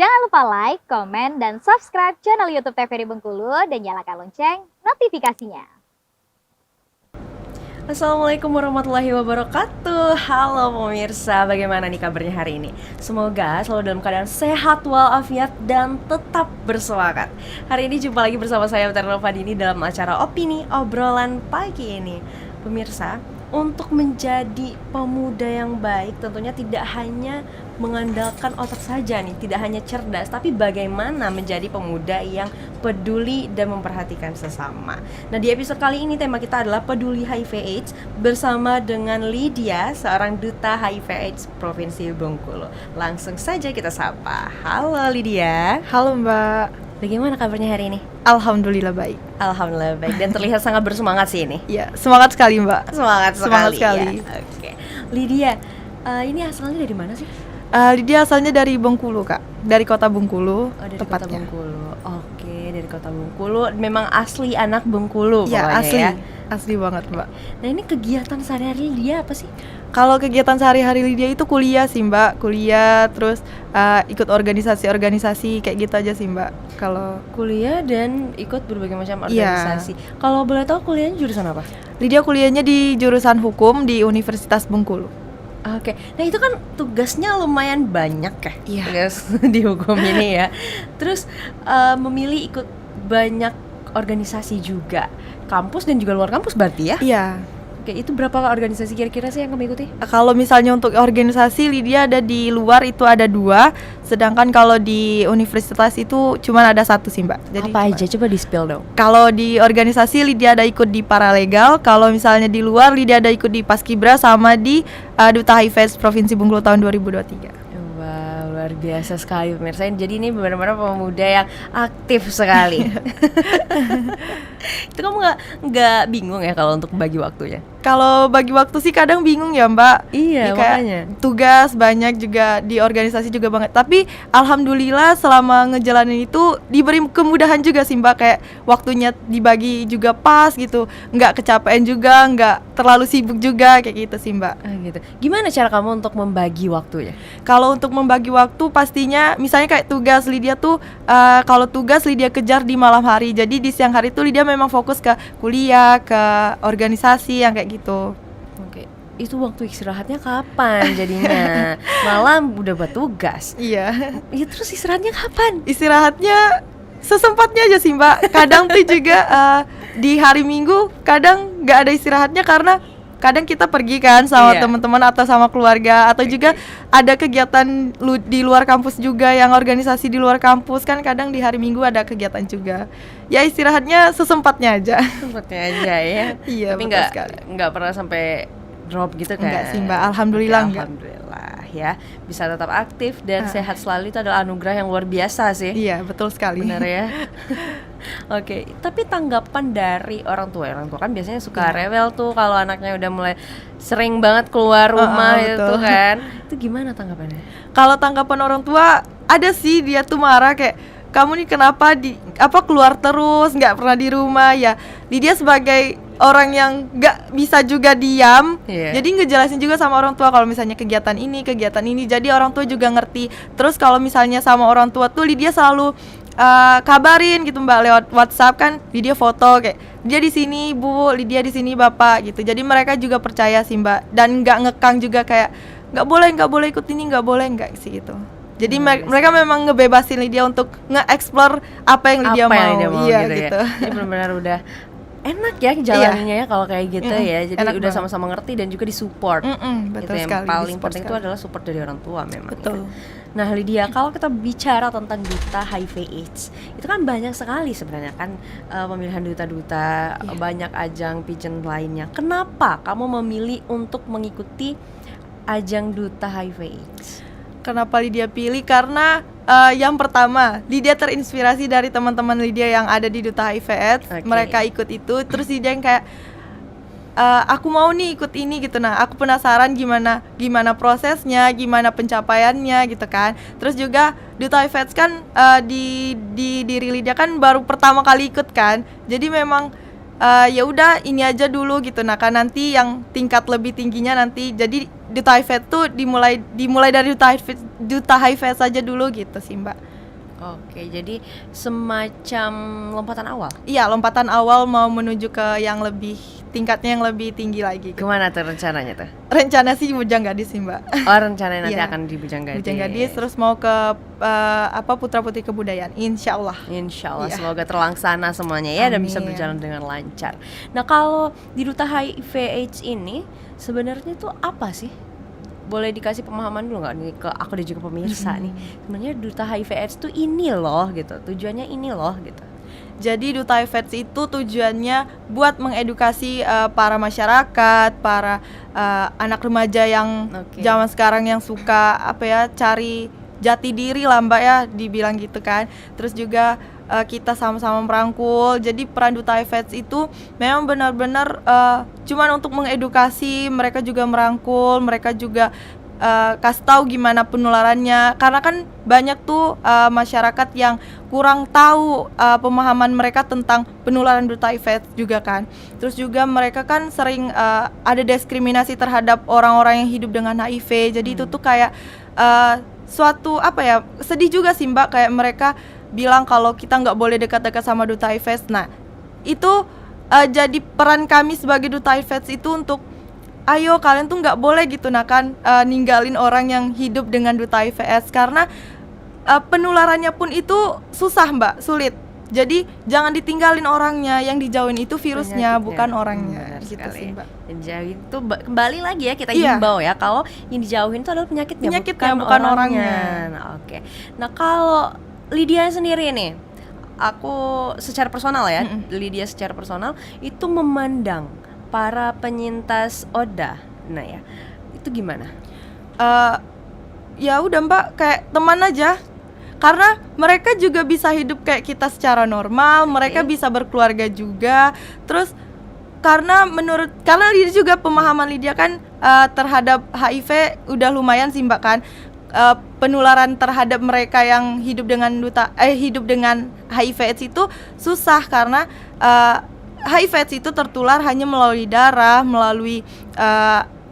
Jangan lupa like, komen, dan subscribe channel YouTube TVRI Bengkulu dan nyalakan lonceng notifikasinya. Assalamualaikum warahmatullahi wabarakatuh. Halo pemirsa, bagaimana nih kabarnya hari ini? Semoga selalu dalam keadaan sehat walafiat dan tetap bersemangat. Hari ini jumpa lagi bersama saya Utara Fadini dalam acara Opini Obrolan Pagi ini. Pemirsa, untuk menjadi pemuda yang baik tentunya tidak hanya mengandalkan otak saja nih, tidak hanya cerdas, tapi bagaimana menjadi pemuda yang peduli dan memperhatikan sesama. Nah, di episode kali ini tema kita adalah peduli HIV/AIDS bersama dengan Lydia, seorang duta HIV/AIDS Provinsi Bengkulu. Langsung saja kita sapa. Halo Lydia. Halo Mbak. Bagaimana kabarnya hari ini? Alhamdulillah baik. Alhamdulillah baik dan terlihat sangat bersemangat sih ini. Ya, semangat sekali Mbak. Semangat sekali. Ya. Oke. Lydia, ini asalnya dari mana sih? Dia asalnya dari Bengkulu Kak, dari kota Bengkulu. Oh, dari tepatnya. kota Bengkulu. Oke, dari kota Bengkulu. Memang asli anak Bengkulu Ya, pokoknya asli. ya. Asli banget Mbak. Nah, ini kegiatan sehari-hari dia apa sih? Kalau kegiatan sehari-hari Lydia itu kuliah sih Mbak, kuliah terus ikut organisasi-organisasi kayak gitu aja sih Mbak. Kalau Kuliah dan ikut berbagai macam Iya. organisasi. Kalau boleh tahu kuliahnya jurusan apa? Lydia kuliahnya di jurusan hukum di Universitas Bengkulu. Oke, nah itu kan tugasnya lumayan banyak ya, Iya. tugas di hukum ini ya. Terus memilih ikut banyak organisasi juga, kampus dan juga luar kampus berarti ya? Iya. Oke, itu berapa organisasi kira-kira sih yang kamu ikuti? Kalau misalnya untuk organisasi Lydia ada di luar itu ada 2, sedangkan kalau di universitas itu cuma ada 1 sih Mbak. Jadi Apa aja? Coba di-spill dong. kalau di organisasi Lydia ada ikut di paralegal, kalau misalnya di luar Lydia ada ikut di Paskibra sama di Duta HIV/AIDS Provinsi Bengkulu tahun 2023. Wah, luar biasa sekali pemirsa. Jadi ini benar-benar pemuda yang aktif sekali. Itu kamu nggak bingung ya kalau untuk bagi waktunya? Kalau bagi waktu sih kadang bingung ya Mbak. Iya, Ya, kayak makanya. tugas banyak juga di organisasi juga banget. Tapi alhamdulillah selama ngejalanin itu diberi kemudahan juga sih Mbak. Kayak waktunya dibagi juga pas gitu. Nggak kecapean juga, nggak terlalu sibuk juga kayak gitu sih Mbak. Gitu. Gimana cara kamu untuk membagi waktunya? Kalau untuk membagi waktu pastinya misalnya kayak tugas Lydia tuh kalau tugas Lydia kejar di malam hari. Jadi di siang hari tuh Lydia memang fokus ke kuliah, ke organisasi yang kayak gitu. Oke. Itu waktu istirahatnya kapan jadinya? Malam udah buat tugas. Iya. Ya terus istirahatnya kapan? Istirahatnya sesempatnya aja sih Mbak. Kadang tuh juga di hari Minggu kadang nggak ada istirahatnya karena kadang kita pergi kan sama Iya. teman-teman atau sama keluarga atau juga ada kegiatan di luar kampus juga yang organisasi di luar kampus kan kadang di hari Minggu ada kegiatan juga. Ya istirahatnya sesempatnya aja. Sempatnya aja ya. Iya, Tapi betul sekali. nggak pernah sampai drop gitu kan? Enggak sih Mbak, alhamdulillah Oke, enggak. alhamdulillah ya. Bisa tetap aktif dan Ah. sehat selalu itu adalah anugerah yang luar biasa sih. Iya, betul sekali. Benar ya. Oke, tapi tanggapan dari orang tua kan biasanya suka Iya. rewel tuh kalau anaknya udah mulai sering banget keluar rumah itu betul. kan. Itu gimana tanggapannya? Kalau tanggapan orang tua ada sih dia tuh marah kayak kamu nih kenapa keluar terus nggak pernah di rumah ya. Dia sebagai orang yang nggak bisa juga diam, Iya. jadi ngejelasin juga sama orang tua kalau misalnya kegiatan ini, jadi orang tua juga ngerti. Terus kalau misalnya sama orang tua tuh Lydia selalu kabarin gitu Mbak lewat WhatsApp kan, Lydia foto kayak dia di sini Bu, Lydia di sini Bapak gitu. Jadi mereka juga percaya sih Mbak dan nggak ngekang juga kayak nggak boleh ikut ini, nggak boleh nggak sih gitu. Jadi mereka memang ngebebasin Lydia untuk nge-explore apa yang Lydia Apa mau. yang dia mau Iya gitu, gitu. ya. Jadi benar-benar udah enak ya jalaninnya ya kalau kayak gitu ya. Jadi enak udah banget. sama-sama ngerti dan juga disupport. Betul Gitu yang sekali. paling di-support penting itu sekali. adalah support dari orang tua memang. Betul. Nah Lydia, kalau kita bicara tentang duta HIV/AIDS, itu kan banyak sekali sebenarnya kan pemilihan duta-duta, Iya. banyak ajang pageant lainnya. Kenapa kamu memilih untuk mengikuti ajang duta HIV/AIDS? Kenapa Lydia pilih? Karena yang pertama, Lydia terinspirasi dari teman-teman Lydia yang ada di Duta HIV/AIDS. Oke. Mereka ikut itu, terus Lydia yang kayak aku mau nih ikut ini gitu. Nah, aku penasaran gimana prosesnya, gimana pencapaiannya gitu kan. Terus juga Duta HIV/AIDS kan di diri Lydia kan baru pertama kali ikut kan. Jadi memang ya udah ini aja dulu gitu. Nah kan nanti yang tingkat lebih tingginya nanti jadi Duta HIV tuh dimulai dari Duta HIV saja dulu gitu sih Mbak. Oke, jadi semacam lompatan awal. Iya, lompatan awal mau menuju ke yang lebih tingkatnya yang lebih tinggi lagi. Kemana tuh rencananya tuh? Rencana sih Bujanggadis sih, Mbak. Oh, rencananya nanti Iya. akan di Bujanggadis. Bujanggadis terus mau ke Putra Putri Kebudayaan, insya Allah. Insya Allah Iya. semoga terlaksana semuanya ya dan bisa Amin. berjalan dengan lancar. Nah, kalau di Duta HIV/AIDS ini sebenarnya itu apa sih? Boleh dikasih pemahaman dulu nggak nih ke aku dan juga pemirsa nih? Sebenarnya Duta HIV/AIDS tuh ini loh gitu, tujuannya ini loh gitu. Jadi Duta HIV/AIDS itu tujuannya buat mengedukasi para masyarakat, para anak remaja yang Oke. zaman sekarang yang suka cari jati diri lah Mbak ya, dibilang gitu kan. Terus juga kita sama-sama merangkul. Jadi peran Duta HIV/AIDS itu memang benar-benar cuman untuk mengedukasi, mereka juga merangkul, mereka juga kasih tahu gimana penularannya, karena kan banyak tuh masyarakat yang kurang tahu pemahaman mereka tentang penularan Duta HIV juga kan. Terus juga mereka kan sering ada diskriminasi terhadap orang-orang yang hidup dengan HIV. Jadi itu tuh kayak suatu sedih juga sih Mbak, kayak mereka bilang kalau kita nggak boleh dekat-dekat sama Duta HIV. Nah itu jadi peran kami sebagai Duta HIV itu untuk ayo kalian tuh nggak boleh gitu ninggalin orang yang hidup dengan Duta HIV/AIDS, karena penularannya pun itu susah Mbak, sulit. Jadi jangan ditinggalin orangnya, yang dijauhin itu virusnya, Penyakitnya. bukan orangnya. Benar Gitu sekali. sih Mbak. Yang dijauhin tuh kembali lagi ya kita Iya. himbau ya kalau yang dijauhin itu adalah penyakitnya, Bukan orangnya. Nah, oke. Nah, kalau Lydia sendiri nih, aku secara personal ya, Lydia secara personal itu memandang para penyintas ODA, nah ya, itu gimana? Ya udah Mbak, kayak teman aja. Karena mereka juga bisa hidup kayak kita secara normal, mereka bisa berkeluarga juga. Terus karena Lydia juga pemahaman Lydia kan terhadap HIV udah lumayan sih Mbak kan. Penularan terhadap mereka yang hidup dengan HIV/AIDS itu susah, karena HIV/AIDS itu tertular hanya melalui darah, melalui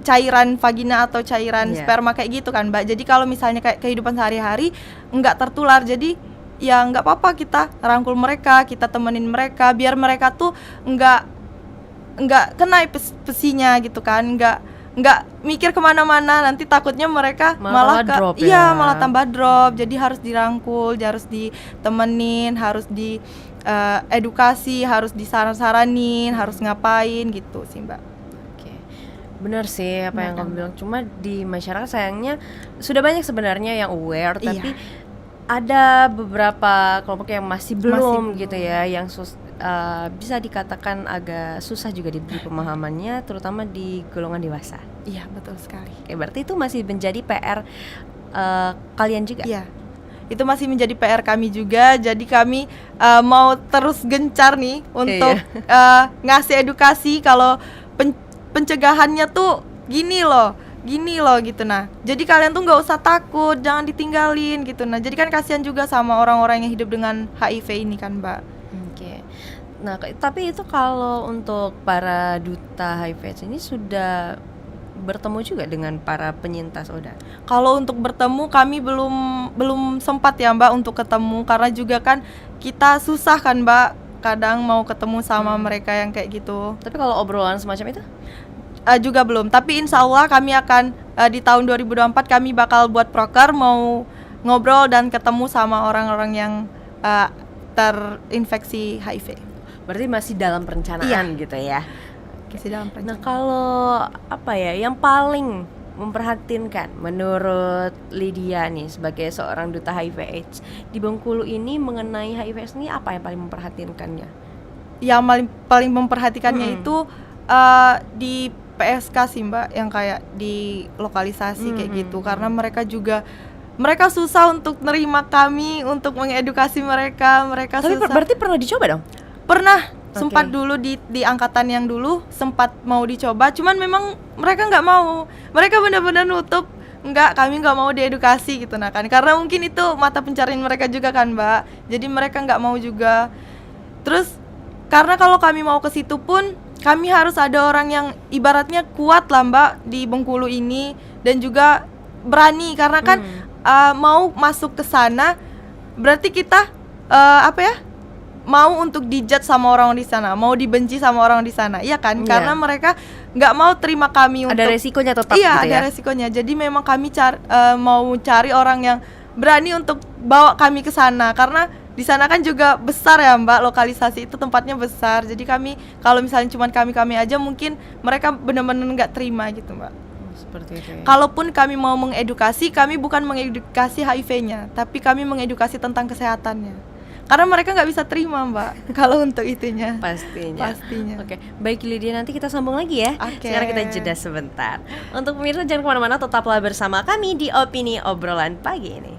cairan vagina atau cairan sperma kayak gitu kan Mbak. Jadi kalau misalnya kayak kehidupan sehari-hari nggak tertular, jadi ya nggak apa-apa kita rangkul mereka, kita temenin mereka biar mereka tuh nggak kena pesinya gitu kan, nggak mikir kemana-mana, nanti takutnya mereka malah drop ya. malah tambah drop. Jadi harus dirangkul, harus ditemenin, harus di edukasi, harus disaran-saranin, harus ngapain gitu sih Mbak. Benar sih apa yang kamu bilang, cuma di masyarakat sayangnya sudah banyak sebenarnya yang aware, tapi ada beberapa kelompok yang masih belum gitu ya, yang bisa dikatakan agak susah juga diberi pemahamannya, terutama di golongan dewasa. Iya, betul sekali. Oke, berarti itu masih menjadi PR kalian juga? Iya, itu masih menjadi PR kami juga. Jadi kami mau terus gencar nih untuk ngasih edukasi kalau pencegahannya tuh gini loh gitu. Nah, jadi kalian tuh nggak usah takut, jangan ditinggalin gitu. Nah, jadi kan kasihan juga sama orang-orang yang hidup dengan HIV ini kan Mbak. Oke. Nah, tapi itu kalau untuk para duta HIV ini sudah bertemu juga dengan para penyintas ODA? Kalau untuk bertemu kami belum sempat ya Mbak untuk ketemu, karena juga kan kita susah kan Mbak, kadang mau ketemu sama mereka yang kayak gitu. Tapi kalau obrolan semacam itu? Juga belum, tapi insya Allah kami akan di tahun 2024 kami bakal buat proker, mau ngobrol dan ketemu sama orang-orang yang terinfeksi HIV. Berarti masih dalam perencanaan gitu ya? Masih dalam perencanaan. Nah, kalau yang paling memperhatinkan menurut Lydia nih sebagai seorang duta HIV/AIDS di Bengkulu ini mengenai HIV/AIDS ini, apa yang paling memperhatinkannya? Yang paling memperhatikannya itu di PSK sih Mbak, yang kayak di lokalisasi kayak gitu, karena mereka susah untuk nerima kami, untuk mengedukasi mereka Tapi susah. berarti pernah dicoba dong? Pernah. Sempat dulu di angkatan yang dulu sempat mau dicoba, cuman memang mereka nggak mau, mereka benar-benar nutup, kami nggak mau diedukasi gitu nah kan, karena mungkin itu mata pencarian mereka juga kan Mbak, jadi mereka nggak mau juga. Terus karena kalau kami mau ke situ pun kami harus ada orang yang ibaratnya kuat lah Mbak di Bengkulu ini, dan juga berani, karena kan mau masuk ke sana berarti kita apa ya, mau untuk dijudge sama orang di sana, mau dibenci sama orang di sana, iya kan? Iya. Karena mereka nggak mau terima kami Ada untuk resikonya tetap iya, gitu ada ya. resikonya. Jadi memang kami mau cari orang yang berani untuk bawa kami ke sana, karena di sana kan juga besar ya Mbak, lokalisasi itu tempatnya besar. Jadi kami kalau misalnya cuma kami aja, mungkin mereka benar-benar nggak terima gitu Mbak. Seperti itu ya. Kalaupun kami mau mengedukasi, kami bukan mengedukasi HIV-nya, tapi kami mengedukasi tentang kesehatannya. Karena mereka nggak bisa terima Mbak kalau untuk itunya. Pastinya. Pastinya. Oke, baik Lydia, nanti kita sambung lagi ya. Oke. Sekarang kita jeda sebentar. Untuk pemirsa jangan kemana-mana, tetaplah bersama kami di Opini Obrolan Pagi ini.